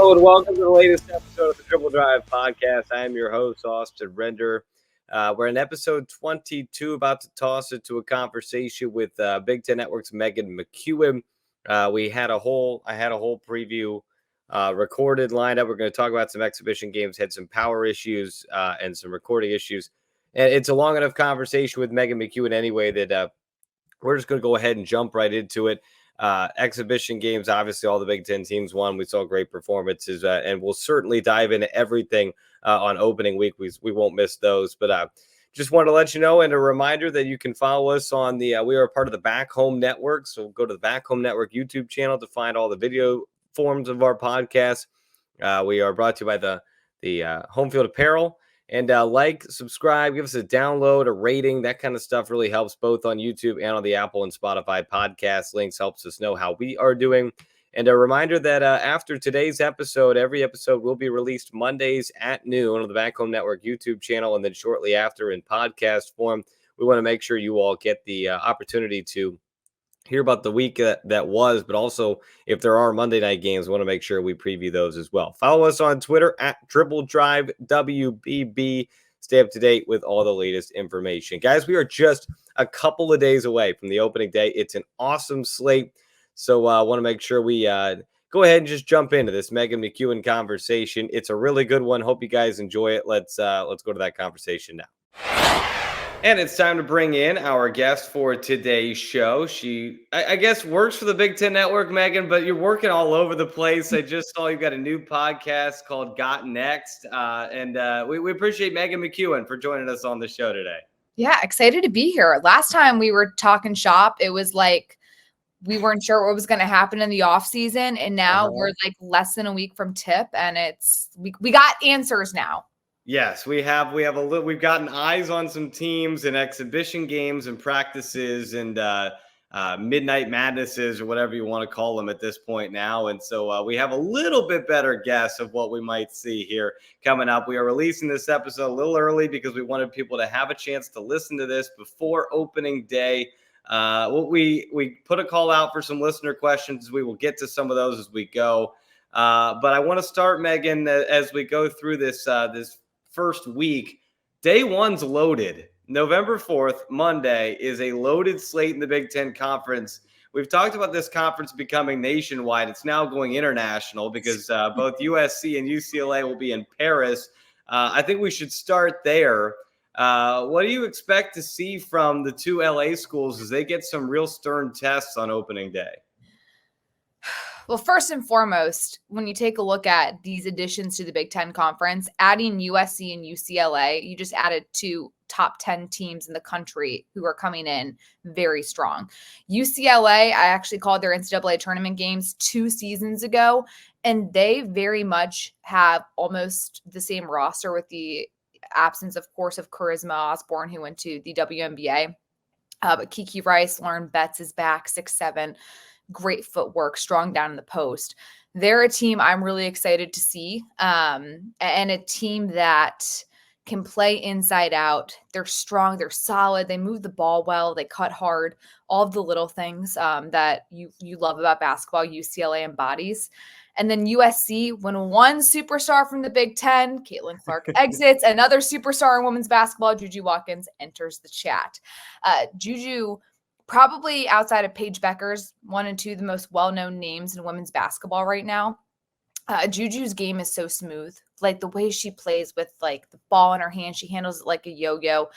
Hello and welcome to the latest episode of the Dribble Drive podcast. I am your host, Austin Render. We're in episode 22, about to toss it to a conversation with Big Ten Network's Meghan McKeown. I had a whole preview recorded, lined up. We're going to talk about some exhibition games, had some power issues and some recording issues. And it's a long enough conversation with Meghan McKeown anyway that we're just going to go ahead and jump right into it. Exhibition games, obviously all the Big Ten teams won. We saw great performances, and we'll certainly dive into everything on opening week. We won't miss those, but just want to let you know, and a reminder that you can follow us on the we are a part of the Back Home Network, so go to the Back Home Network YouTube channel to find all the video forms of our podcast. We are brought to you by the Home Field Apparel. And like, subscribe, give us a download, a rating. That kind of stuff really helps both on YouTube and on the Apple and Spotify podcast links, helps us know how we are doing. And a reminder that after today's episode, every episode will be released Mondays at noon on the Back Home Network YouTube channel, and then shortly after in podcast form. We want to make sure you all get the opportunity to hear about the week that was, but also if there are Monday night games, we want to make sure we preview those as well. Follow us on Twitter at Dribble Drive WBB. Stay up to date with all the latest information. Guys, we are just a couple of days away from the opening day. It's an awesome slate. So I want to make sure we go ahead and just jump into this Meghan McKeown conversation. It's a really good one. Hope you guys enjoy it. Let's go to that conversation now. And it's time to bring in our guest for today's show. She, I guess, works for the Big Ten Network, Meghan, but you're working all over the place. I just saw you've got a new podcast called Got Next. And we appreciate Meghan McKeown for joining us on the show today. Yeah, excited to be here. Last time we were talking shop, it was like we weren't sure what was going to happen in the off season. And now we're like less than a week from tip, and we got answers now. Yes, we've gotten eyes on some teams and exhibition games and practices and midnight madnesses or whatever you want to call them at this point now. And so we have a little bit better guess of what we might see here coming up. We are releasing this episode a little early because we wanted people to have a chance to listen to this before opening day. We put a call out for some listener questions. We will get to some of those as we go. But I want to start, Meghan, as we go through this first week. Day one's loaded. November 4th, Monday, is a loaded slate in the Big Ten Conference. We've talked about this conference becoming nationwide. It's now going international because both USC and UCLA will be in Paris. I think we should start there. What do you expect to see from the two LA schools as they get some real stern tests on opening day? Well, first and foremost, when you take a look at these additions to the Big Ten Conference, adding USC and UCLA, you just added two top 10 teams in the country who are coming in very strong. UCLA, I actually called their NCAA tournament games 2 seasons ago, and they very much have almost the same roster with the absence, of course, of Charisma Osborne, who went to the WNBA. But Kiki Rice, Lauren Betts is back, 6'7". Great footwork, strong down in the post. They're a team I'm really excited to see, and a team that can play inside out. They're strong, they're solid, they move the ball well, they cut hard, all of the little things that you love about basketball, UCLA embodies. And then USC, when one superstar from the Big Ten, Caitlin Clark, exits, another superstar in women's basketball, Juju Watkins, enters the chat. Juju, probably outside of Paige Beckers, 1 and 2, the most well-known names in women's basketball right now. Juju's game is so smooth. Like the way she plays with like the ball in her hand, she handles it like a yo-yo.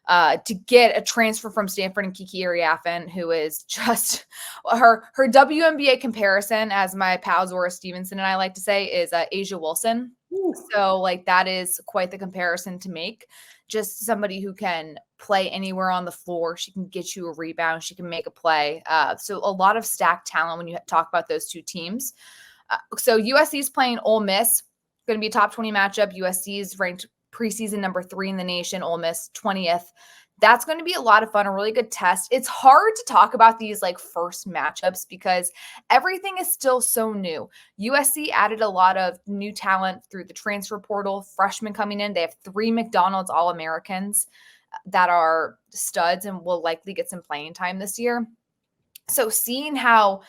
To get a transfer from Stanford and Kiki Ariafen, who is just her WNBA comparison, as my pal Zora Stevenson and I like to say, is Asia Wilson. Ooh. So like that is quite the comparison to make. Just somebody who can play anywhere on the floor. She can get you a rebound. She can make a play. So a lot of stacked talent when you talk about those two teams. So USC is playing Ole Miss. Going to be a top 20 matchup. USC is ranked preseason number 3 in the nation. Ole Miss 20th. That's going to be a lot of fun, a really good test. It's hard to talk about these like first matchups because everything is still so new. USC added a lot of new talent through the transfer portal, freshmen coming in. They have 3 McDonald's All-Americans that are studs and will likely get some playing time this year. So seeing how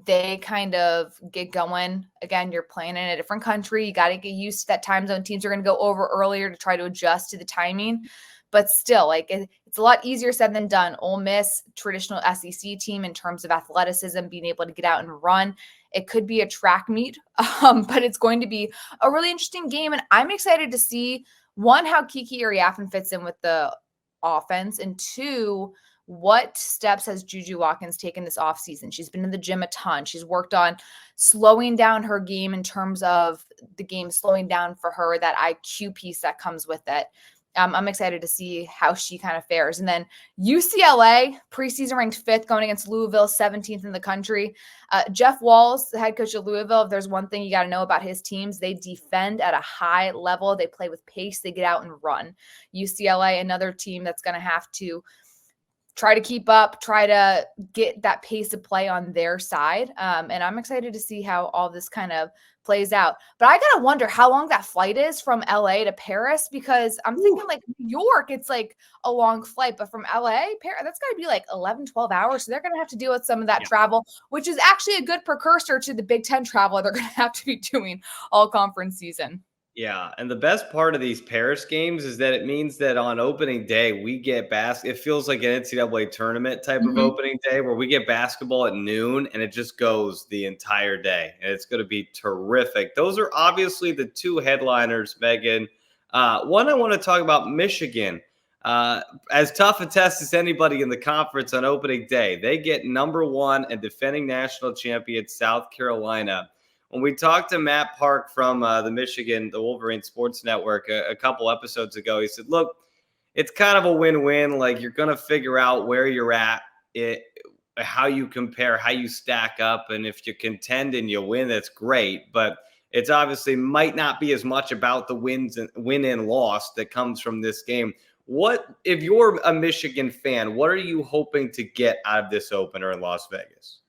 they kind of get going. Again, you're playing in a different country. You got to get used to that time zone. Teams are going to go over earlier to try to adjust to the timing. But still, like it's a lot easier said than done. Ole Miss, traditional SEC team in terms of athleticism, being able to get out and run. It could be a track meet, but it's going to be a really interesting game. And I'm excited to see, one, how Kiki Ariafen fits in with the offense, and two, what steps has Juju Watkins taken this offseason? She's been in the gym a ton. She's worked on slowing down her game in terms of the game slowing down for her, that IQ piece that comes with it. I'm excited to see how she kind of fares. And then UCLA, preseason ranked 5th, going against Louisville, 17th in the country. Jeff Walls, the head coach of Louisville, if there's one thing you got to know about his teams, they defend at a high level. They play with pace. They get out and run. UCLA, another team that's going to have to try to keep up, try to get that pace of play on their side. And I'm excited to see how all this kind of plays out. But I got to wonder how long that flight is from LA to Paris, because I'm thinking like New York, it's like a long flight, but from LA, Paris, that's got to be like 11, 12 hours. So they're going to have to deal with some of that travel, which is actually a good precursor to the Big Ten travel they're going to have to be doing all conference season. Yeah, and the best part of these Paris games is that it means that on opening day, we get it feels like an NCAA tournament type of opening day where we get basketball at noon and it just goes the entire day. And it's going to be terrific. Those are obviously the two headliners, Megan. One, I want to talk about Michigan. As tough a test as anybody in the conference on opening day. They get number 1 and defending national champion South Carolina. When we talked to Matt Park from the Wolverine Sports Network a couple episodes ago, he said, look, it's kind of a win-win. Like, you're going to figure out where you're at, how you compare, how you stack up. And if you contend and you win, that's great. But it's obviously might not be as much about the win and loss that comes from this game. What, if you're a Michigan fan, what are you hoping to get out of this opener in Las Vegas?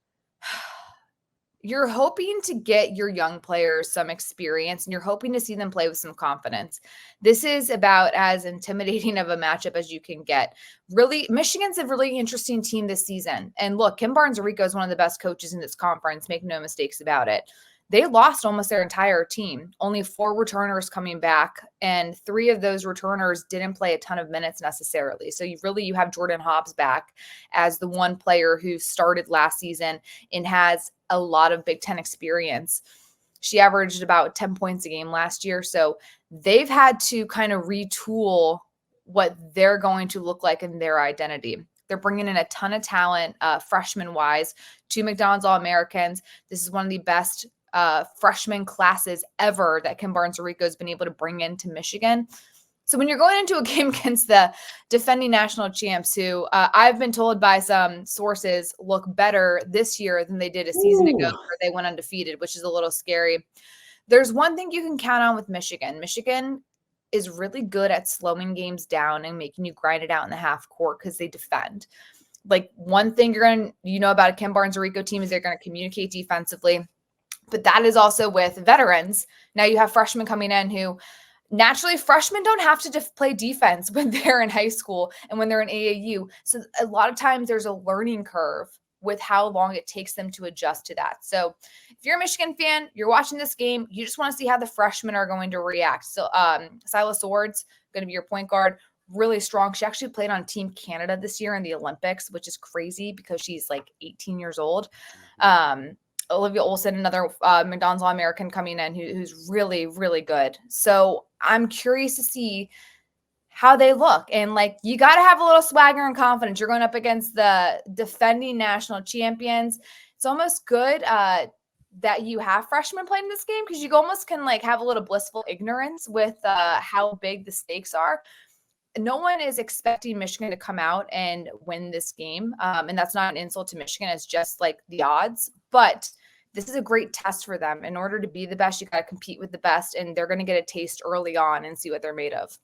You're hoping to get your young players some experience, and you're hoping to see them play with some confidence. This is about as intimidating of a matchup as you can get. Really, Michigan's a really interesting team this season. And look, Kim Barnes-Arico is one of the best coaches in this conference. Make no mistakes about it. They lost almost their entire team, only 4 returners coming back, and 3 of those returners didn't play a ton of minutes necessarily. So you have Jordan Hobbs back as the one player who started last season and has a lot of Big Ten experience. She averaged about 10 points a game last year. So they've had to kind of retool what they're going to look like in their identity. They're bringing in a ton of talent, freshman-wise, 2 McDonald's All-Americans. This is one of the best freshman classes ever that Kim Barnes-Arico has been able to bring into Michigan. So when you're going into a game against the defending national champs, who I've been told by some sources look better this year than they did a season ago, where they went undefeated, which is a little scary. There's one thing you can count on with Michigan. Michigan is really good at slowing games down and making you grind it out in the half court because they defend. Like, one thing about a Kim Barnes-Arico team is they're going to communicate defensively. But that is also with veterans. Now you have freshmen coming in who naturally, freshmen don't have to play defense when they're in high school and when they're in AAU. So a lot of times there's a learning curve with how long it takes them to adjust to that. So if you're a Michigan fan, you're watching this game, you just want to see how the freshmen are going to react. So Silas Sword's going to be your point guard. Really strong. She actually played on Team Canada this year in the Olympics, which is crazy because she's like 18 years old. Olivia Olson, another McDonald's All-American coming in who's really, really good. So I'm curious to see how they look. And like, you got to have a little swagger and confidence. You're going up against the defending national champions. It's almost good that you have freshmen playing this game, because you almost can like have a little blissful ignorance with how big the stakes are. No one is expecting Michigan to come out and win this game. And that's not an insult to Michigan. It's just like the odds. But this is a great test for them. In order to be the best, you got to compete with the best. And they're going to get a taste early on and see what they're made of.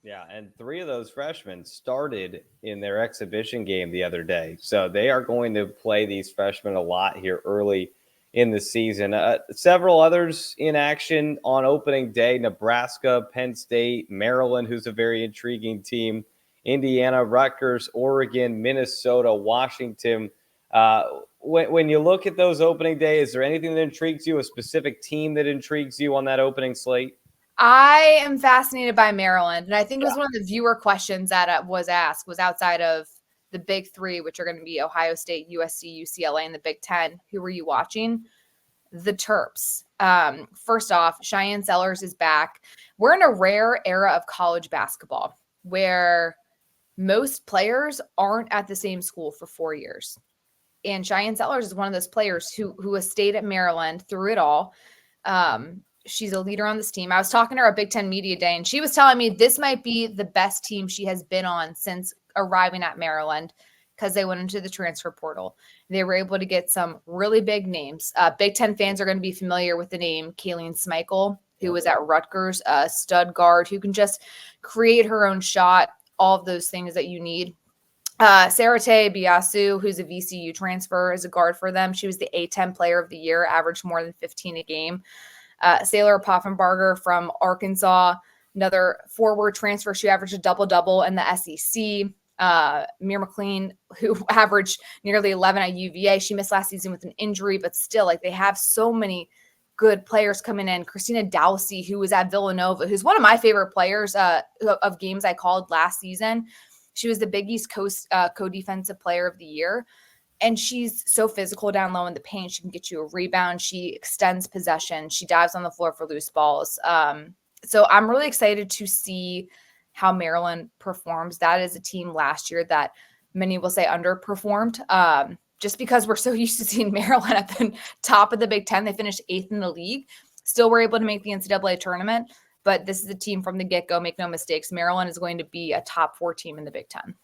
Yeah, and 3 of those freshmen started in their exhibition game the other day. So they are going to play these freshmen a lot here early in the season. Several others in action on opening day: Nebraska, Penn State, Maryland, who's a very intriguing team, Indiana, Rutgers, Oregon, Minnesota, Washington. when you look at those opening days, is there anything that intrigues you, a specific team that intrigues you on that opening slate? I am fascinated by Maryland, and I think it was one of the viewer questions that was asked was outside of the big three, which are going to be Ohio State, USC, UCLA, and the Big Ten. Who were you watching? The Terps. First off, Cheyenne Sellers is back. We're in a rare era of college basketball where most players aren't at the same school for 4 years. And Cheyenne Sellers is one of those players who has stayed at Maryland through it all. She's a leader on this team. I was talking to her at Big Ten Media Day, and she was telling me this might be the best team she has been on since arriving at Maryland because they went into the transfer portal. They were able to get some really big names. Big Ten fans are going to be familiar with the name Kayleen Smichael, who was at Rutgers, a stud guard who can just create her own shot, all of those things that you need. Sarate Biasu, who's a VCU transfer, is a guard for them. She was the A-10 player of the year, averaged more than 15 a game. Sailor Poffenbarger from Arkansas, another forward transfer. She averaged a double-double in the SEC. Mir McLean, who averaged nearly 11 at UVA. She missed last season with an injury, but still, like, they have so many good players coming in. Christina Dowsey, who was at Villanova, who's one of my favorite players of games I called last season. She was the Big East Coast co-defensive player of the year. And she's so physical down low in the paint. She can get you a rebound. She extends possession. She dives on the floor for loose balls. So I'm really excited to see how Maryland performs. That is a team last year that many will say underperformed. Just because we're so used to seeing Maryland at the top of the Big Ten. They finished 8th in the league. Still were able to make the NCAA tournament. But this is a team from the get-go. Make no mistakes. Maryland is going to be a top 4 team in the Big Ten.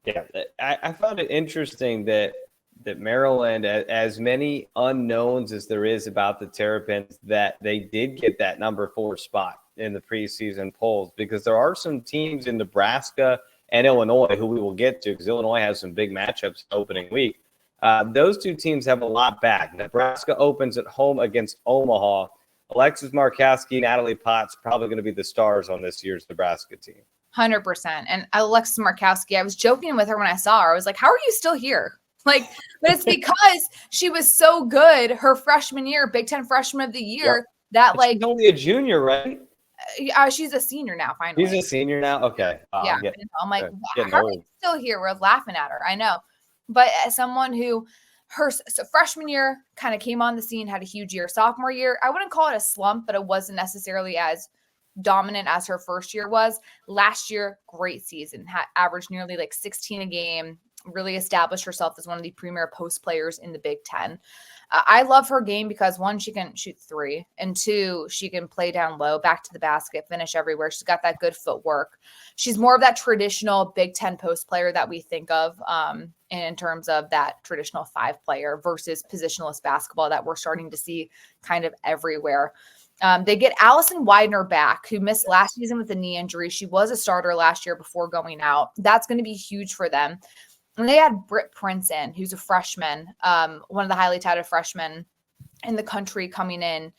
Yeah, I found it interesting that Maryland, as many unknowns as there is about the Terrapins, that they did get that number 4 spot in the preseason polls, because there are some teams in Nebraska and Illinois who we will get to, because Illinois has some big matchups opening week. Those two teams have a lot back. Nebraska opens at home against Omaha. Alexis Markowski, Natalie Potts probably going to be the stars on this year's Nebraska team. 100%. And Alexis Markowski, I was joking with her when I saw her. I was like, how are you still here? Like, but it's because she was so good her freshman year, Big Ten freshman of the year, that but she's only a junior, right? She's a senior now, finally. She's a senior now? Okay. Yeah. I'm like, how are you still here? We're laughing at her. I know. But as someone who freshman year kind of came on the scene, had a huge year. Sophomore year, I wouldn't call it a slump, but it wasn't necessarily as dominant as her first year was. Last year, great season, averaged nearly like 16 a game, really established herself as one of the premier post players in the Big Ten. I love her game because 1, she can shoot 3, and 2, she can play down low, back to the basket, finish everywhere. She's got that good footwork. She's more of that traditional Big Ten post player that we think of in terms of that traditional 5 player versus positionless basketball that we're starting to see kind of everywhere. They get Allison Widener back, who missed last season with a knee injury. She was a starter last year before going out. That's going to be huge for them. And they had Britt Prince in, who's a freshman, one of the highly touted freshmen in the country coming in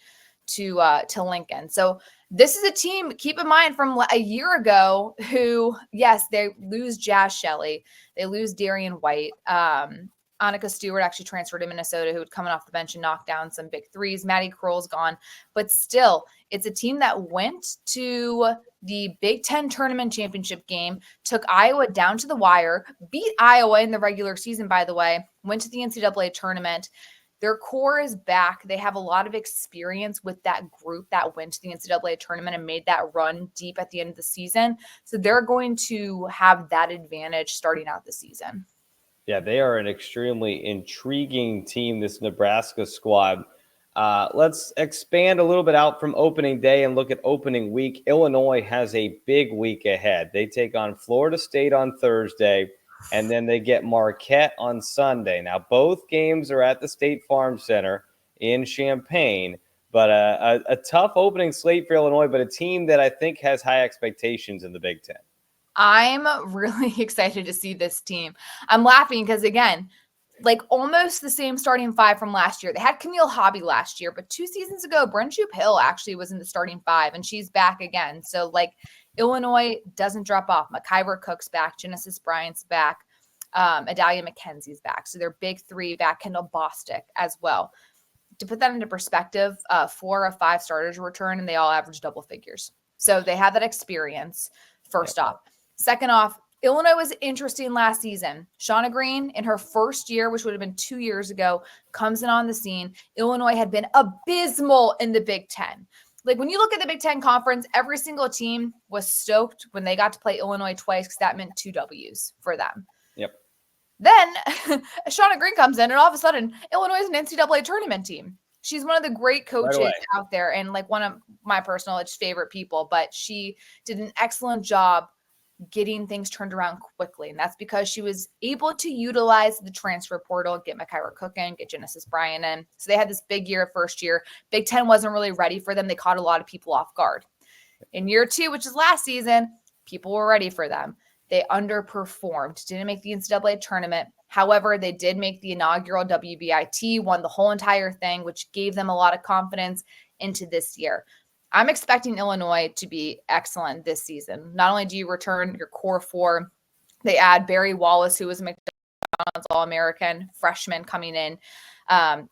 to Lincoln. So this is a team, keep in mind, from a year ago who, yes, they lose Jazz Shelley. They lose Darian White. Annika Stewart actually transferred to Minnesota, who had coming off the bench and knocked down some big threes. Maddie Kroll's gone. But still, it's a team that went to the Big Ten tournament championship game, took Iowa down to the wire, beat Iowa in the regular season, by the way, went to the NCAA tournament. Their core is back. They have a lot of experience with that group that went to the NCAA tournament and made that run deep at the end of the season. So they're going to have that advantage starting out the season. Yeah, they are an extremely intriguing team, this Nebraska squad. Let's expand a little bit out from opening day and look at opening week. Illinois has a big week ahead. They take on Florida State on Thursday, and then they get Marquette on Sunday. Now, both games are at the State Farm Center in Champaign, but a tough opening slate for Illinois, but a team that I think has high expectations in the Big Ten. I'm really excited to see this team. I'm laughing because, again, like almost the same starting 5 from last year. They had Camille Hobby last year, but 2 seasons ago, Brenshoop Hill actually was in the starting 5, and she's back again. So, like, Illinois doesn't drop off. McIver Cook's back. Genesis Bryant's back. Adalia McKenzie's back. So their big three back, Kendall Bostic as well. To put that into perspective, 4 of 5 starters return and they all average double figures. So they have that experience, first off. Second off, Illinois was interesting last season. Shauna Green, in her first year, which would have been 2 years ago, comes in on the scene. Illinois had been abysmal in the Big Ten. Like when you look at the Big Ten conference, every single team was stoked when they got to play Illinois twice because that meant 2 W's for them. Yep. Then Shauna Green comes in and all of a sudden Illinois is an NCAA tournament team. She's one of the great coaches out there and like one of my personal favorite people, but she did an excellent job getting things turned around quickly. And that's because she was able to utilize the transfer portal, get Makaira Cook in, get Genesis Bryan in. So they had this big year first year. Big Ten wasn't really ready for them. They caught a lot of people off guard. In year 2, which is last season, people were ready for them. They underperformed, didn't make the NCAA tournament. However, they did make the inaugural WBIT, won the whole entire thing, which gave them a lot of confidence into this year. I'm expecting Illinois to be excellent this season. Not only do you return your core 4, they add Barry Wallace, who was a McDonald's All-American freshman coming in.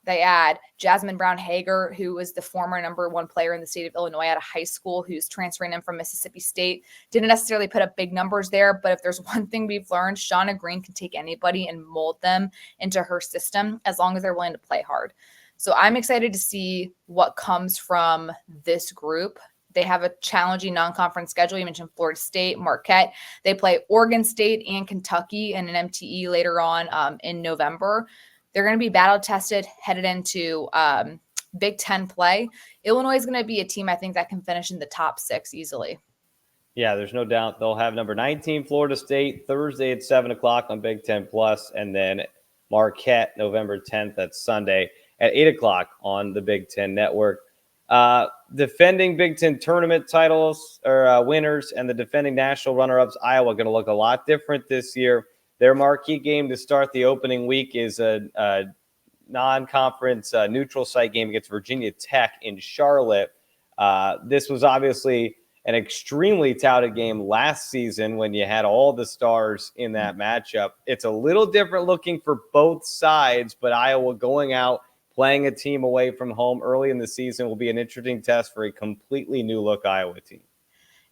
They add Jasmine Brown Hager, who was the former number 1 player in the state of Illinois out of high school, who's transferring in from Mississippi State. Didn't necessarily put up big numbers there, but if there's one thing we've learned, Shauna Green can take anybody and mold them into her system as long as they're willing to play hard. So I'm excited to see what comes from this group. They have a challenging non-conference schedule. You mentioned Florida State, Marquette. They play Oregon State and Kentucky in an MTE later on in November. They're going to be battle tested, headed into Big Ten play. Illinois is going to be a team, I think, that can finish in the top 6 easily. Yeah, there's no doubt they'll have number 19 Florida State Thursday at 7 o'clock on Big Ten Plus, and then Marquette November 10th. That's Sunday at 8 o'clock on the Big Ten Network. Defending Big Ten tournament titles or winners and the defending national runner-ups, Iowa, going to look a lot different this year. Their marquee game to start the opening week is a non-conference neutral site game against Virginia Tech in Charlotte. This was obviously an extremely touted game last season when you had all the stars in that matchup. It's a little different looking for both sides, but Iowa going out, playing a team away from home early in the season will be an interesting test for a completely new look Iowa team.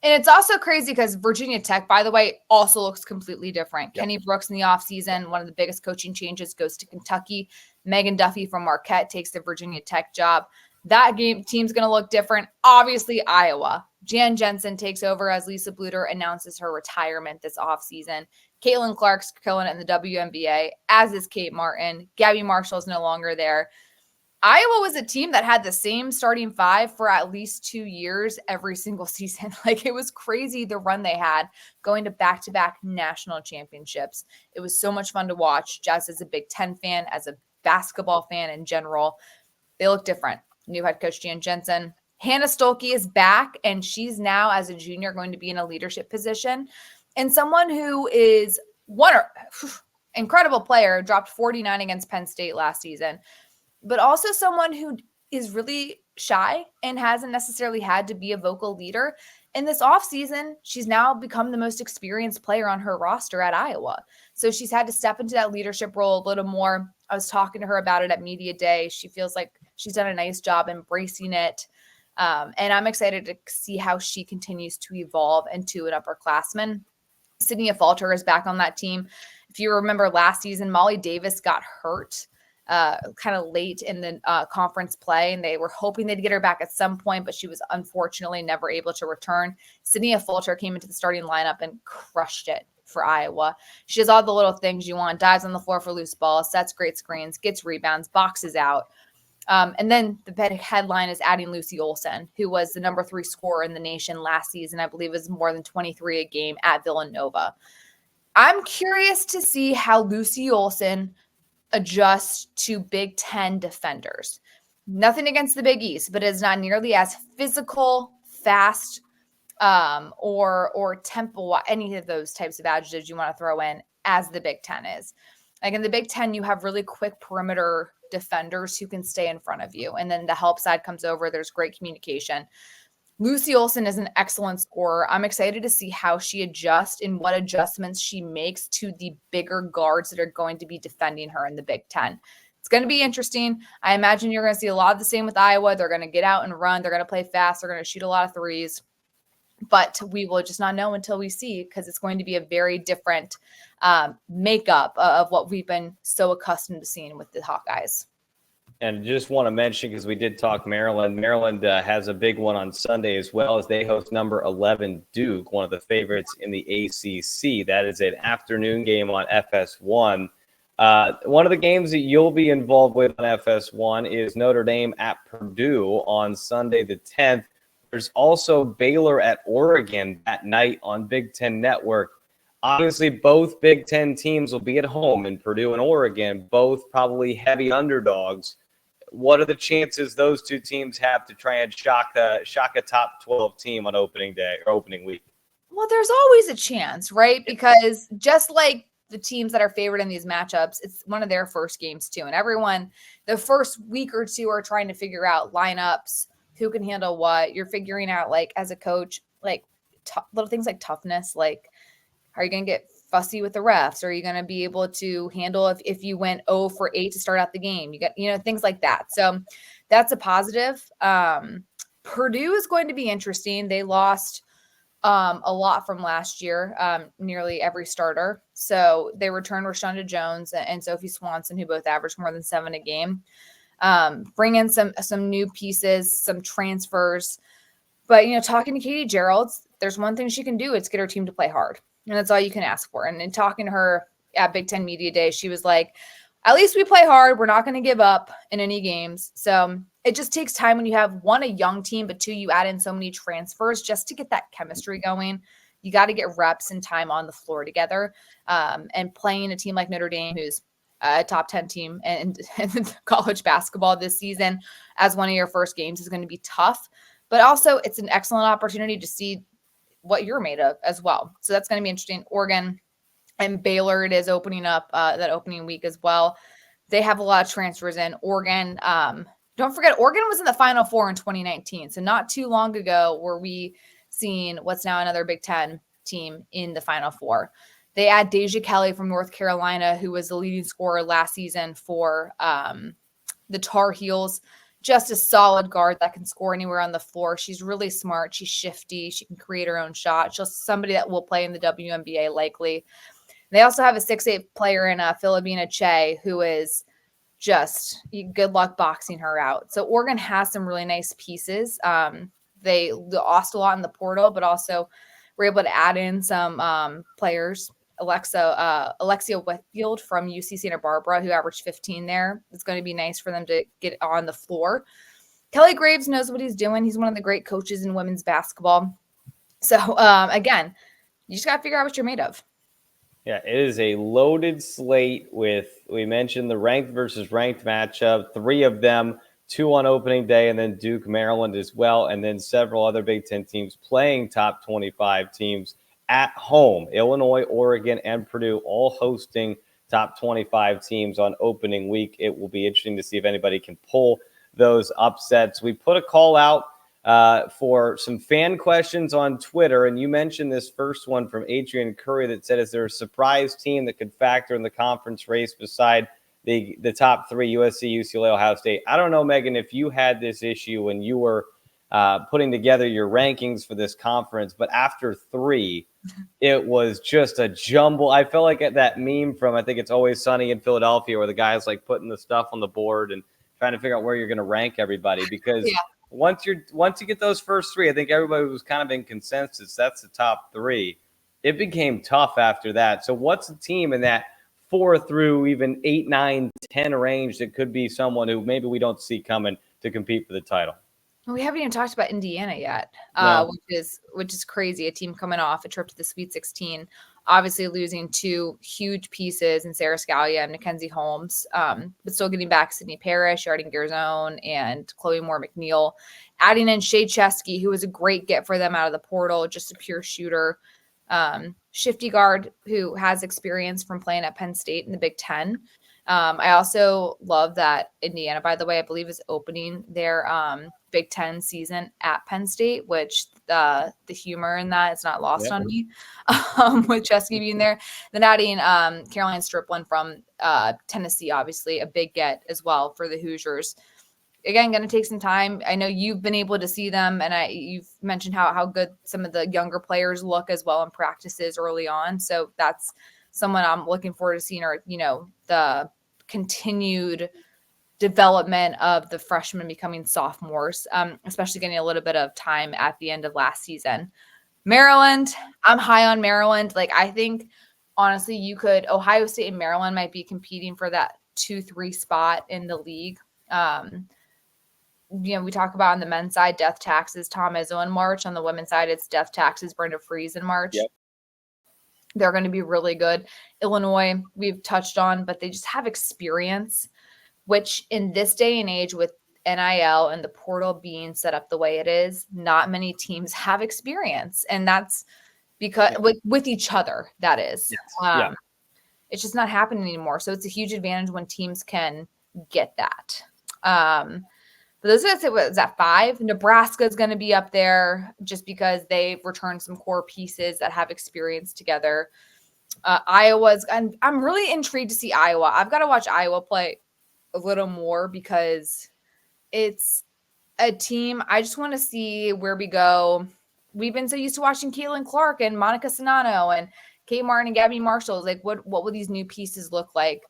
And it's also crazy because Virginia Tech, by the way, also looks completely different. Yep. Kenny Brooks in the offseason, one of the biggest coaching changes, goes to Kentucky. Megan Duffy from Marquette takes the Virginia Tech job. That team's going to look different. Obviously, Iowa. Jan Jensen takes over as Lisa Bluter announces her retirement this offseason. Caitlin Clark's killing it in the WNBA, as is Kate Martin. Gabby Marshall's no longer there. Iowa was a team that had the same starting 5 for at least 2 years every single season. Like, it was crazy the run they had going to back-to-back national championships. It was so much fun to watch, just as a Big Ten fan, as a basketball fan in general. They look different. New head coach Jan Jensen. Hannah Stolke is back, and she's now, as a junior, going to be in a leadership position. And someone who is incredible player, dropped 49 against Penn State last season, but also someone who is really shy and hasn't necessarily had to be a vocal leader. In this offseason, she's now become the most experienced player on her roster at Iowa. So she's had to step into that leadership role a little more. I was talking to her about it at Media Day. She feels like she's done a nice job embracing it. And I'm excited to see how she continues to evolve into an upperclassman. Sydney Falter is back on that team. If you remember last season, Molly Davis got hurt kind of late in the conference play, and they were hoping they'd get her back at some point, but she was unfortunately never able to return. Sydney Falter came into the starting lineup and crushed it for Iowa. She does all the little things you want, dives on the floor for loose balls, sets great screens, gets rebounds, boxes out. And then the big headline is adding Lucy Olsen, who was the number 3 scorer in the nation last season. I believe it was more than 23 a game at Villanova. I'm curious to see how Lucy Olsen adjust to Big Ten defenders. Nothing against the Big East, but it's not nearly as physical, fast, or tempo, any of those types of adjectives you want to throw in as the Big Ten is. Like in the Big Ten, you have really quick perimeter defenders who can stay in front of you. And then the help side comes over. There's great communication. Lucy Olson is an excellent scorer. I'm excited to see how she adjusts and what adjustments she makes to the bigger guards that are going to be defending her in the Big Ten. It's going to be interesting. I imagine you're going to see a lot of the same with Iowa. They're going to get out and run. They're going to play fast. They're going to shoot a lot of threes. But we will just not know until we see, because it's going to be a very different makeup of what we've been so accustomed to seeing with the Hawkeyes. And just want to mention, because we did talk Maryland. Maryland has a big one on Sunday as well, as they host number 11 Duke, one of the favorites in the ACC. That is an afternoon game on FS1. One of the games that you'll be involved with on FS1 is Notre Dame at Purdue on Sunday the 10th. There's also Baylor at Oregon that night on Big Ten Network. Obviously, both Big Ten teams will be at home in Purdue and Oregon, both probably heavy underdogs. What are the chances those two teams have to try and shock a top 12 team on opening day or opening week? Well, there's always a chance, right? Because just like the teams that are favored in these matchups, it's one of their first games too. And everyone, the first week or two, are trying to figure out lineups, who can handle what. You're figuring out, like, as a coach, like little things like toughness, like, are you going to get fussy with the refs? Are you going to be able to handle if you went 0 for 8 to start out the game? You got, things like that. So that's a positive. Purdue is going to be interesting. They lost a lot from last year, nearly every starter. So they returned Rashonda Jones and Sophie Swanson, who both averaged more than 7 a game. Bring in some new pieces, some transfers. But, talking to Katie Gerald, there's one thing she can do. It's get her team to play hard. And that's all you can ask for. And in talking to her at Big Ten Media Day, she was like, at least we play hard. We're not going to give up in any games. So it just takes time when you have, one, a young team, but two, you add in so many transfers just to get that chemistry going. You got to get reps and time on the floor together. And playing a team like Notre Dame, who's a top 10 team in college basketball this season, as one of your first games, is going to be tough. But also, it's an excellent opportunity to see what you're made of as well. So that's going to be interesting. Oregon and Baylor, it is opening up that opening week as well. They have a lot of transfers in. Oregon, don't forget, Oregon was in the Final Four in 2019. So not too long ago were we seeing what's now another Big Ten team in the Final Four. They add Deja Kelly from North Carolina, who was the leading scorer last season for the Tar Heels. Just a solid guard that can score anywhere on the floor. She's really smart. She's shifty. She can create her own shot. She's somebody that will play in the WNBA likely. They also have a 6'8" player in Philomena Che, who is just good luck boxing her out. So Oregon has some really nice pieces. They lost a lot in the portal, but also were able to add in some players. Alexia Whitfield from UC Santa Barbara, who averaged 15 there. It's going to be nice for them to get on the floor. Kelly Graves knows what he's doing. He's one of the great coaches in women's basketball. So, again, you just got to figure out what you're made of. Yeah, it is a loaded slate with, we mentioned the ranked versus ranked matchup, 3 of them, 2 on opening day, and then Duke, Maryland as well, and then several other Big Ten teams playing top 25 teams at home. Illinois, Oregon, and Purdue all hosting top 25 teams on opening week. It will be interesting to see if anybody can pull those upsets. We put a call out for some fan questions on Twitter, and you mentioned this first one from Adrian Curry that said, is there a surprise team that could factor in the conference race beside the top 3, USC, UCLA, Ohio State? I don't know, Megan, if you had this issue when you were putting together your rankings for this conference, but after 3, it was just a jumble. I felt like that meme from, I think it's Always Sunny in Philadelphia, where the guy's like putting the stuff on the board and trying to figure out where you're going to rank everybody. Because once you get those first 3, I think everybody was kind of in consensus. That's the top 3. It became tough after that. So what's the team in that 4 through even 8, 9, 10 range that could be someone who maybe we don't see coming to compete for the title? We haven't even talked about Indiana yet, No. which is crazy. A team coming off a trip to the Sweet 16, obviously losing 2 huge pieces in Sarah Scalia and Mackenzie Holmes, but still getting back Sydney Parrish, Arden Garzone, and Chloe Moore McNeil. Adding in Shea Chesky, who was a great get for them out of the portal, just a pure shooter. Shifty guard who has experience from playing at Penn State in the Big Ten. I also love that Indiana, by the way, I believe is opening their Big Ten season at Penn State, which the humor in that is not lost on me, with Chesky being there. Then adding Caroline Strickland from Tennessee, obviously a big get as well for the Hoosiers. Again, going to take some time. I know you've been able to see them, and you've mentioned how good some of the younger players look as well in practices early on. So that's someone I'm looking forward to seeing, or, the continued development of the freshmen becoming sophomores, especially getting a little bit of time at the end of last season. Maryland, I'm high on Maryland. Like, I think, honestly, Ohio State and Maryland might be competing for that 2-3 spot in the league. We talk about on the men's side, death taxes, Tom Izzo in March. On the women's side, it's death taxes, Brenda Freeze in March. Yep. They're going to be really good. Illinois, we've touched on, but they just have experience, which in this day and age with NIL and the portal being set up the way it is, not many teams have experience. And that's because with each other, that is. Yes. It's just not happening anymore. So it's a huge advantage when teams can get that. But those guys, was at 5. Nebraska is going to be up there just because they've returned some core pieces that have experience together. Iowa's, and I'm really intrigued to see Iowa. I've got to watch Iowa play a little more because it's a team. I just want to see where we go. We've been so used to watching Caitlin Clark and Monica Sonano and Kate Martin and Gabby Marshall. Like, what will these new pieces look like?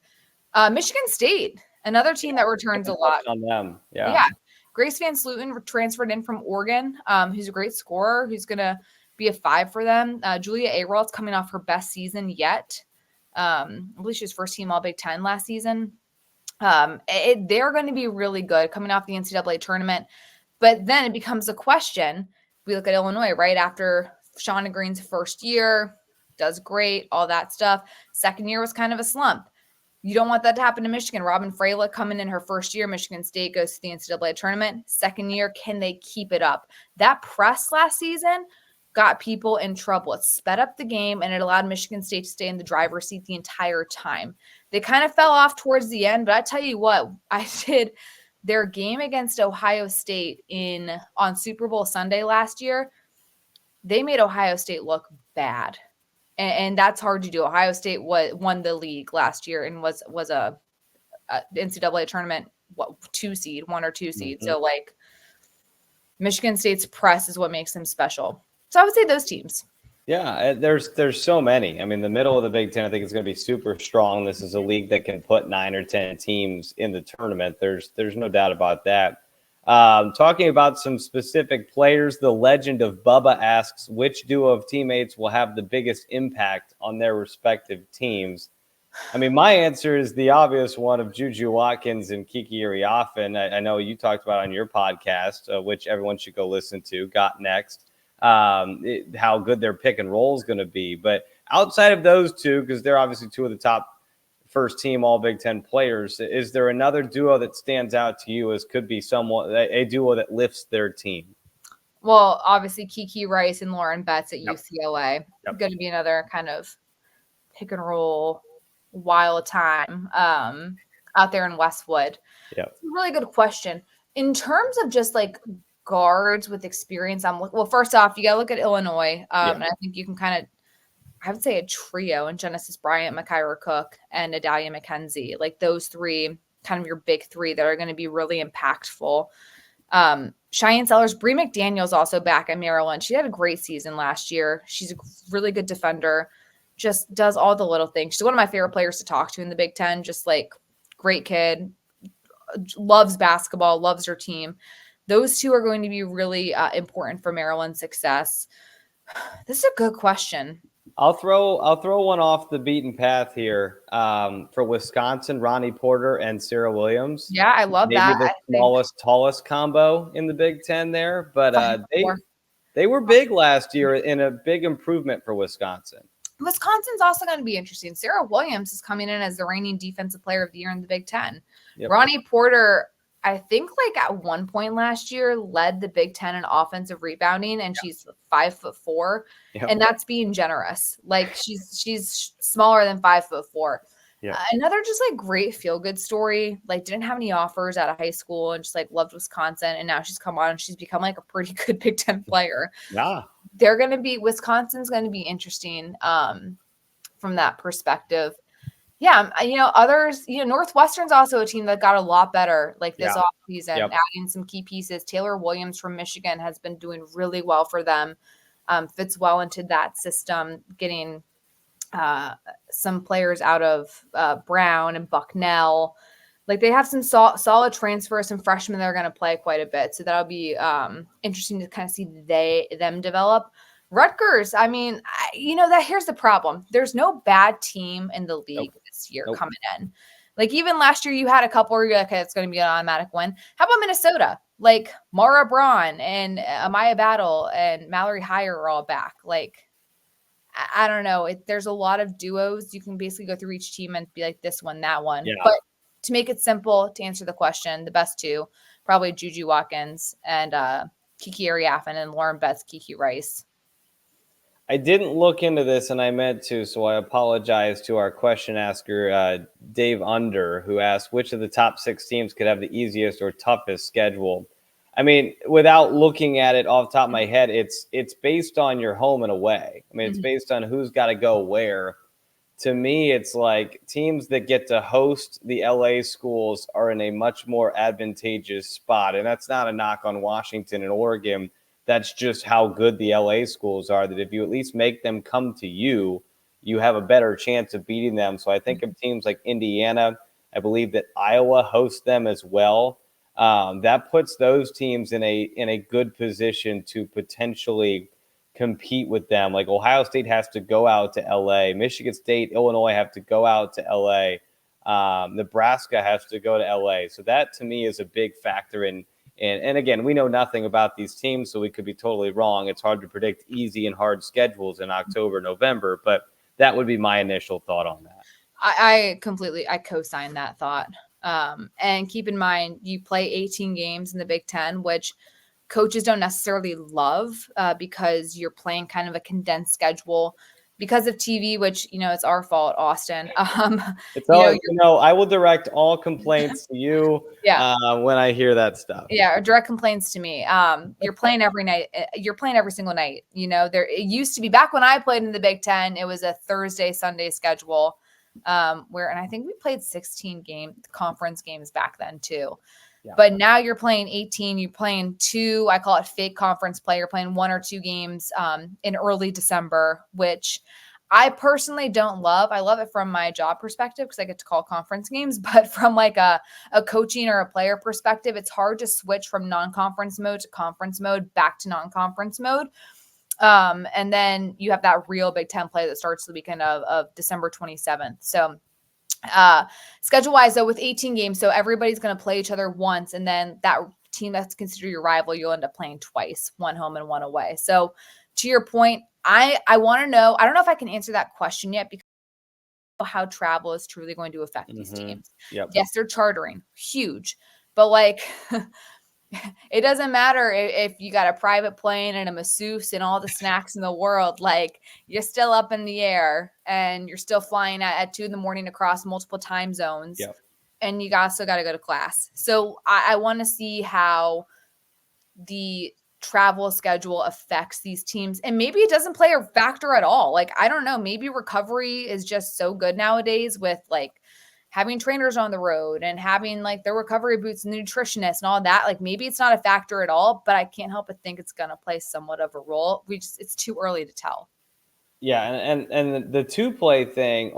Michigan State, another team that returns a lot. On them. Yeah. Grace Van Sluten transferred in from Oregon, who's a great scorer, who's going to be a 5 for them. Julia Ayrol's coming off her best season yet. I believe she was first team All Big Ten last season. They're going to be really good coming off the NCAA tournament. But then it becomes a question. We look at Illinois right after Shauna Green's first year, does great, all that stuff. Second year was kind of a slump. You don't want that to happen to Michigan. Robin Fralick coming in her first year, Michigan State goes to the NCAA tournament. Second year, can they keep it up? That press last season got people in trouble. It sped up the game, and it allowed Michigan State to stay in the driver's seat the entire time. They kind of fell off towards the end, but I tell you what, I did their game against Ohio State on Super Bowl Sunday last year. They made Ohio State look bad. And that's hard to do. Ohio State won the league last year and was a NCAA tournament 2 seed, 1 or 2 seed. So like Michigan State's press is what makes them special. So I would say those teams. Yeah, there's so many. I mean, the middle of the Big Ten, I think, is going to be super strong. This is a league that can put 9 or 10 teams in the tournament. There's no doubt about that. Talking about some specific players, the legend of Bubba asks, which duo of teammates will have the biggest impact on their respective teams? I mean, my answer is the obvious one of Juju Watkins and Kiki Iriafen. I know you talked about on your podcast, which everyone should go listen to, Got Next, how good their pick and roll is going to be. But outside of those two, because they're obviously 2 of the top first team All Big Ten players, is there another duo that stands out to you as could be a duo that lifts their team? Well, obviously Kiki Rice and Lauren Betts at UCLA. Going to be another kind of pick and roll wild time out there in Westwood. It's a really good question. In terms of just like guards with experience, first off, you got to look at Illinois. And I think you can kind of, I would say a trio in Genesis Bryant, Makira Cook, and Adalia McKenzie. Like those 3, kind of your big 3 that are going to be really impactful. Cheyenne Sellers, Bree McDaniel's also back at Maryland. She had a great season last year. She's a really good defender, just does all the little things. She's one of my favorite players to talk to in the Big Ten, just like great kid, loves basketball, loves her team. Those 2 are going to be really important for Maryland's success. This is a good question. I'll throw one off the beaten path here for Wisconsin, Ronnie Porter and Sarah Williams. Yeah, I love that. Maybe the tallest combo in the Big Ten there, but they were big last year in a big improvement for Wisconsin. Wisconsin's also going to be interesting. Sarah Williams is coming in as the reigning defensive player of the year in the Big Ten. Yep. Ronnie Porter, I think like at one point last year, led the Big Ten in offensive rebounding, and she's 5'4", and that's being generous. Like she's smaller than 5'4". Yeah. Another just like great feel good story. Like didn't have any offers out of high school and just like loved Wisconsin. And now she's come on and she's become like a pretty good Big Ten player. Yeah. Wisconsin's going to be interesting from that perspective. Yeah, others, Northwestern's also a team that got a lot better like this offseason, adding some key pieces. Taylor Williams from Michigan has been doing really well for them, fits well into that system, getting some players out of Brown and Bucknell. Like they have some solid transfers, some freshmen that are going to play quite a bit. So that'll be interesting to kind of see them develop. Rutgers, I mean, here's the problem. There's no bad team in the league this year coming in. Like even last year, you had a couple where you're like, okay, it's going to be an automatic win. How about Minnesota? Like Mara Braun and Amaya Battle and Mallory Heyer are all back. Like, I don't know. There's a lot of duos. You can basically go through each team and be like this one, that one. Yeah. But to make it simple, to answer the question, the best two, probably Juju Watkins and Kiki Ariaffin and Lauren Betts, Kiki Rice. I didn't look into this and I meant to, so I apologize to our question asker, Dave Under, who asked which of the top 6 teams could have the easiest or toughest schedule. I mean, without looking at it off the top of my head, it's based on your home and away. I mean, it's based on who's got to go where. To me, it's like teams that get to host the LA schools are in a much more advantageous spot. And that's not a knock on Washington and Oregon. That's just how good the LA schools are, that if you at least make them come to you, you have a better chance of beating them. So I think of teams like Indiana. I believe that Iowa hosts them as well. That puts those teams in a good position to potentially compete with them. Like Ohio State has to go out to LA. Michigan State, Illinois have to go out to LA. Nebraska has to go to LA. So that to me is a big factor in. And again, we know nothing about these teams, so we could be totally wrong. It's hard to predict easy and hard schedules in October, November, but that would be my initial thought on that. I co-sign that thought. And keep in mind, you play 18 games in the Big Ten, which coaches don't necessarily love because you're playing kind of a condensed schedule. Because of TV, which, it's our fault, Austin. It's always, I will direct all complaints to you when I hear that stuff. Yeah, or direct complaints to me. You're playing every night. You're playing every single night. It used to be back when I played in the Big Ten, it was a Thursday, Sunday schedule and I think we played 16 conference games back then too. Yeah. But now you're playing 18, you're playing 2, I call it fake conference play. You're playing 1 or 2 games in early December, which I personally don't love. I love it from my job perspective because I get to call conference games, but from like a coaching or a player perspective, it's hard to switch from non-conference mode to conference mode back to non-conference mode. And then you have that real Big Ten play that starts the weekend of December 27th. So schedule wise though, with 18 games, so everybody's going to play each other once, and then that team that's considered your rival, you'll end up playing twice, 1 home and 1 away. So to your point, I want to know, I don't know if I can answer that question yet because how travel is truly going to affect these teams. Yep. Yes, they're chartering, huge, but like it doesn't matter if you got a private plane and a masseuse and all the snacks in the world, like you're still up in the air and you're still flying at 2 a.m. across multiple time zones. Yep. And you still got to go to class. So I want to see how the travel schedule affects these teams, and maybe it doesn't play a factor at all. Like, I don't know, maybe recovery is just so good nowadays with like having trainers on the road and having like the recovery boots and the nutritionists and all that. Like maybe it's not a factor at all, but I can't help but think it's going to play somewhat of a role. It's too early to tell. Yeah, and the 2-play thing,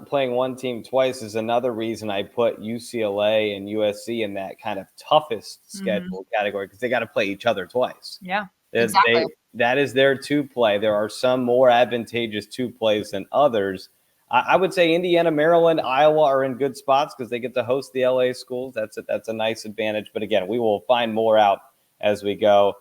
playing one team twice is another reason I put UCLA and USC in that kind of toughest schedule category, because they got to play each other twice. Yeah, exactly. That is their 2-play. There are some more advantageous 2-plays than others. I would say Indiana, Maryland, Iowa are in good spots because they get to host the LA schools. That's a nice advantage. But again, we will find more out as we go.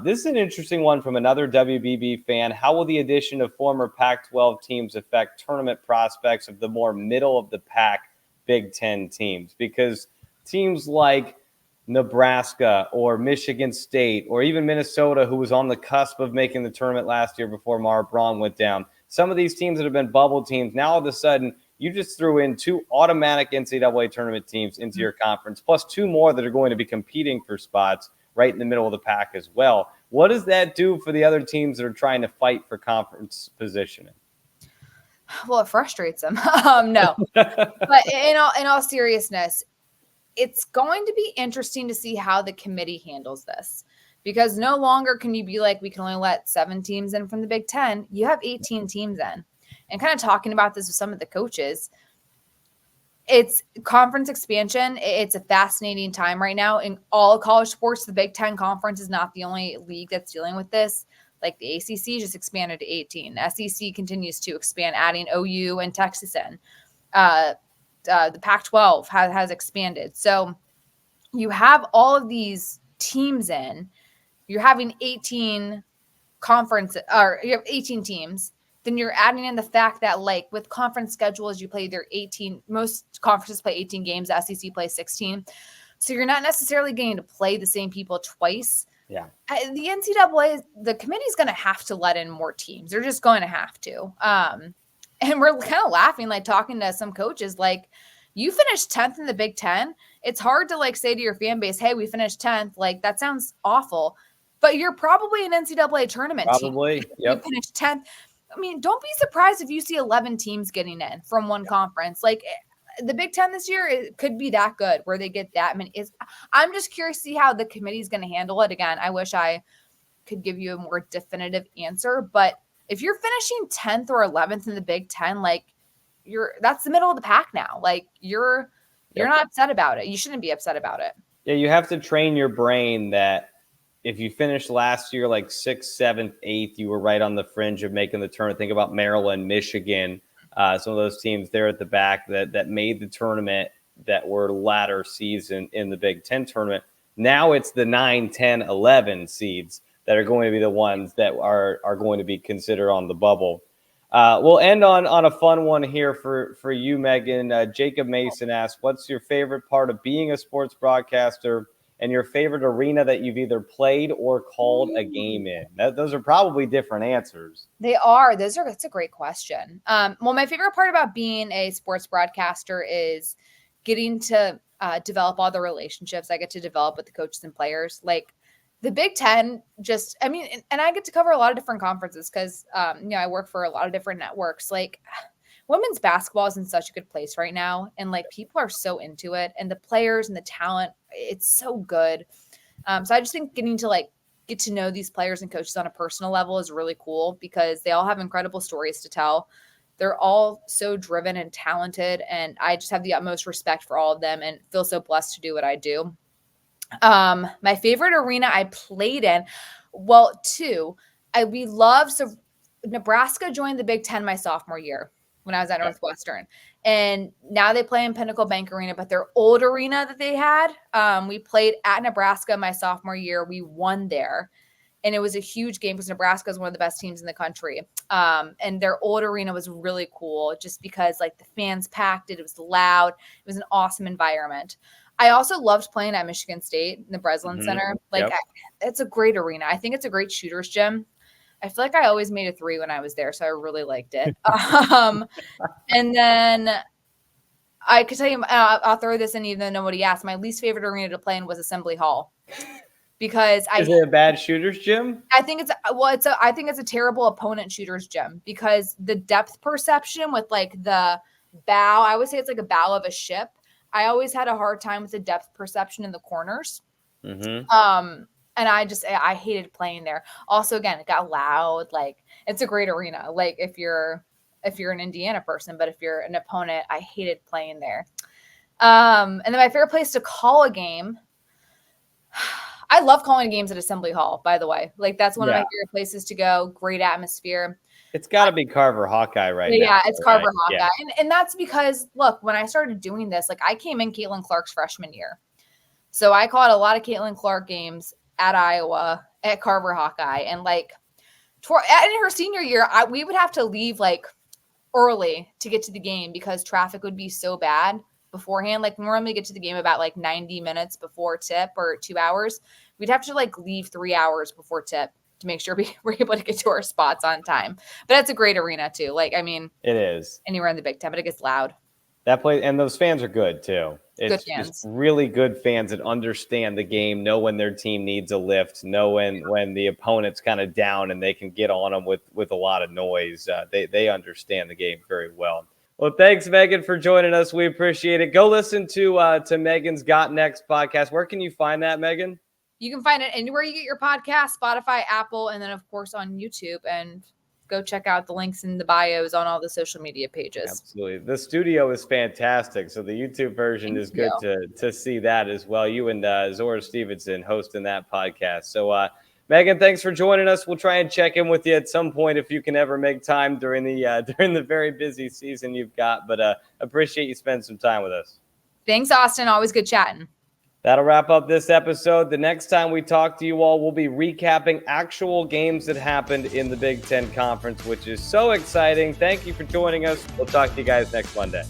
This is an interesting one from another WBB fan. How will the addition of former Pac-12 teams affect tournament prospects of the more middle of the pack Big Ten teams? Because teams like Nebraska or Michigan State or even Minnesota, who was on the cusp of making the tournament last year before Mara Braun went down, some of these teams that have been bubble teams, now all of a sudden You just threw in 2 automatic NCAA tournament teams into your conference, plus 2 more that are going to be competing for spots right in the middle of the pack as well. What does that do for the other teams that are trying to fight for conference positioning? Well, it frustrates them. No, but in all seriousness, it's going to be interesting to see how the committee handles this, because no longer can you be like, we can only let 7 teams in from the Big Ten. You have 18 teams in. And kind of talking about this with some of the coaches, it's conference expansion. It's a fascinating time right now in all college sports. The Big Ten Conference is not the only league that's dealing with this. Like the ACC just expanded to 18. SEC continues to expand, adding OU and Texas in. The Pac-12 has expanded. So you have all of these teams in. You're having 18 conference, or you have 18 teams. Then you're adding in the fact that, like, with conference schedules, you play their 18. Most conferences play 18 games. The SEC plays 16. So you're not necessarily getting to play the same people twice. Yeah. The NCAA, the committee's going to have to let in more teams. They're just going to have to. And we're kind of laughing, like talking to some coaches, like, you finished 10th in the Big Ten. It's hard to like say to your fan base, hey, we finished 10th. Like, that sounds awful. But you're probably an NCAA tournament team. Probably, yep. You finished 10th. I mean, don't be surprised if you see 11 teams getting in from one conference. Like, the Big Ten this year, it could be that good where they get that. I mean, I'm just curious to see how the committee's going to handle it. Again, I wish I could give you a more definitive answer. But if you're finishing 10th or 11th in the Big Ten, like, that's the middle of the pack now. Like, you're not upset about it. You shouldn't be upset about it. Yeah, you have to train your brain that if you finished last year like 6th, 7th, 8th, you were right on the fringe of making the tournament. Think about Maryland, Michigan, some of those teams there at the back that made the tournament that were latter season in the Big Ten tournament. Now it's the 9, 10, 11 seeds that are going to be the ones that are going to be considered on the bubble. We'll end on a fun one here for you, Megan. Jacob Mason asks, what's your favorite part of being a sports broadcaster and your favorite arena that you've either played or called a game in? Those are probably different answers. They are. That's a great question. Well, my favorite part about being a sports broadcaster is getting to develop all the relationships I get to develop with the coaches and players. Like, the Big Ten and I get to cover a lot of different conferences because, I work for a lot of different networks. Like, women's basketball is in such a good place right now. And like, people are so into it, and the players and the talent, it's so good. So I just think getting to like get to know these players and coaches on a personal level is really cool because they all have incredible stories to tell. They're all so driven and talented. And I just have the utmost respect for all of them and feel so blessed to do what I do. My favorite arena I played in, well, 2, so Nebraska joined the Big Ten my sophomore year when I was at Northwestern, and now they play in Pinnacle Bank Arena, but their old arena that they had, we played at Nebraska my sophomore year. We won there, and it was a huge game because Nebraska is one of the best teams in the country. And their old arena was really cool just because like the fans packed it. It was loud. It was an awesome environment. I also loved playing at Michigan State in the Breslin Center. Like, it's a great arena. I think it's a great shooter's gym. I feel like I always made a 3 when I was there, so I really liked it. And then I could tell you, I'll throw this in even though nobody asked. My least favorite arena to play in was Assembly Hall because is it a bad shooter's gym? I think it's a terrible opponent shooter's gym because the depth perception with like the bow, I would say it's like a bow of a ship. I always had a hard time with the depth perception in the corners. And I hated playing there. Also, again, it got loud. Like, it's a great arena. Like, if you're an Indiana person, but if you're an opponent, I hated playing there. And then my favorite place to call a game, I love calling games at Assembly Hall, by the way. Like, that's one of my favorite places to go. Great atmosphere. It's got to be Carver Hawkeye now. Yeah, it's Carver Hawkeye. Yeah. And that's because, look, when I started doing this, like, I came in Caitlin Clark's freshman year. So I called a lot of Caitlin Clark games at Iowa at Carver Hawkeye. And, like, in her senior year, we would have to leave, like, early to get to the game because traffic would be so bad beforehand. Like, normally get to the game about, like, 90 minutes before tip or 2 hours. We'd have to, like, leave 3 hours before tip to make sure we're able to get to our spots on time. But that's a great arena too. Like, I mean, it is anywhere in the Big Ten, but it gets loud. That place, and those fans are good too. It's Good fans. just really good fans that understand the game, know when their team needs a lift, know when the opponent's kind of down and they can get on them with a lot of noise. They understand the game very well. Well, thanks, Meghan, for joining us. We appreciate it. Go listen to Meghan's Got Next podcast. Where can you find that, Meghan? You can find it anywhere you get your podcast, Spotify, Apple, and then, of course, on YouTube. And go check out the links in the bios on all the social media pages. Absolutely. The studio is fantastic. So the YouTube version is good to see that as well. You and Zora Stevenson hosting that podcast. So, Meghan, thanks for joining us. We'll try and check in with you at some point if you can ever make time during the very busy season you've got. But appreciate you spending some time with us. Thanks, Austin. Always good chatting. That'll wrap up this episode. The next time we talk to you all, we'll be recapping actual games that happened in the Big Ten Conference, which is so exciting. Thank you for joining us. We'll talk to you guys next Monday.